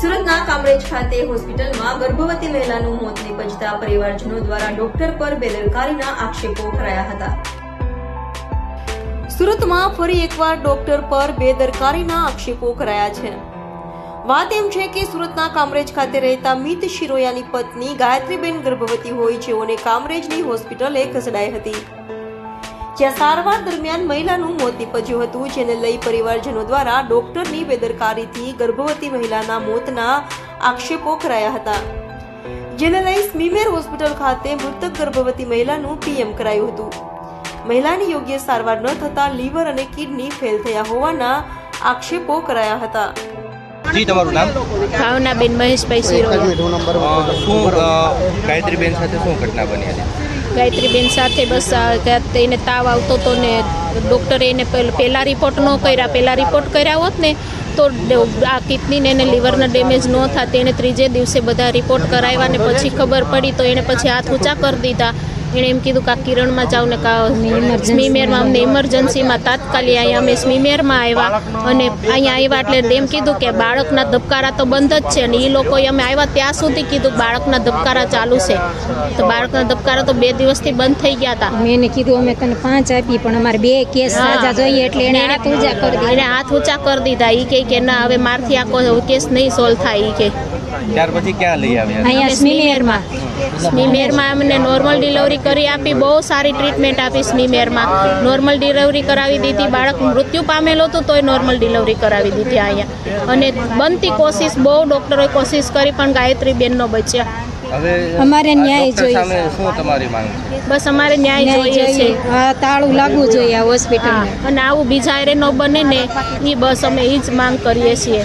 સુરતના કામરેજ ખાતે હોસ્પિટલમાં ગર્ભવતી મહિલાનું મોત નિપજતા પરિવારજનો દ્વારા ડોક્ટર પર બેદરકારીના આક્ષેપો કરાયા હતા। સુરતમાં ફરી એકવાર ડોક્ટર પર બેદરકારીના આક્ષેપો કરાયા છે। વાત એમ છે કે સુરતના કામરેજ ખાતે રહેતા મિત શિરોયાની પત્ની ગાયત્રીબેન ગર્ભવતી હોય જેઓને કામરેજની હોસ્પિટલે ખસેડાઈ હતી, જ્યાં સારવાર દરમિયાન મહિલાનું મોત નીપજ્યું હતું, જેને લઈ પરિવારજનો દ્વારા ડોક્ટરની બેદરકારીથી ગર્ભવતી મહિલાના મોતના આક્ષેપો કરાયા હતા, જેને લઈ સ્મીમેર હોસ્પિટલ ખાતે મૃતક ગર્ભવતી મહિલાનું પીએમ કરાયું હતું। મહિલાની યોગ્ય સારવાર ન થતા લીવર અને કિડની ફેલ થયા હોવાના આક્ષેપો કરાયા હતા। જી, તમારું નામ? ભાવનાબેન મહેશભાઈ શિરોયા। શું ગાયત્રીબેન સાથે શું ઘટના બની હતી? ગાયત્રીબેન સાથે બસ એને તાવ આવતો હતો ને ડૉક્ટરે એને પહેલાં રિપોર્ટ ન કર્યા, પહેલાં રિપોર્ટ કર્યા હોત ને તો આ કિડનીને એને લીવરના ડેમેજ ન થતા, એને ત્રીજે દિવસે બધા રિપોર્ટ કરાવ્યા ને પછી ખબર પડી તો એને પછી હાથ ઊંચા કરી દીધા। એણે એમ કીધું કે આ કિરણમાં જાઓ ને સ્મીમેરમાં અમને ઇમરજન્સીમાં તાત્કાલિક અહીંયા અમે સ્મીમેરમાં આવ્યા અને અહીંયા આવ્યા એટલે એમ કીધું કે બાળકના ધબકારા તો બંધ જ છે અને એ લોકોએ અમે આવ્યા ત્યાં સુધી કીધું બાળકના ધબકારા ચાલુ છે, તો બાળકના ધબકારા તો 2 દિવસથી બંધ થઈ ગયા હતા। મેં એને કીધું અમે તને 5 આપી પણ અમારે 2 કેસ સાજા જોઈએ એટલે એને હાથ ઊંચા કરી દીધા। એને હાથ ઊંચા કરી દીધા। એ કે ના હવે મારથી આ કેસ નહીં સોલ્વ થાય। એ કે ત્યાર પછી ક્યાં લઈ આવ્યા? અહીંયા સ્મીમેરમાં અમને નોર્મલ ડિલિવરી કરી આપી, બહુ સારી ટ્રીટમેન્ટ આપી સ્મીમેરમાં, નોર્મલ ડિલિવરી કરાવી દીધી। બાળક મૃત્યુ પામેલો હતું તોય નોર્મલ ડિલિવરી કરાવી દીધી અહીંયા, અને બનતી કોશિશ બહુ ડૉક્ટરોએ કોશિશ કરી પણ ગાયત્રીબેનનો બચ્યા। હવે અમારે ન્યાય જોઈએ। શું તમારી માંગ છે? બસ અમારે ન્યાય જોઈએ છે, તાળું લાગવું જોઈએ આ હોસ્પિટલ, અને આવું બીજા એરે ન બને ને એ બસ અમે એ જ માંગ કરીએ છીએ।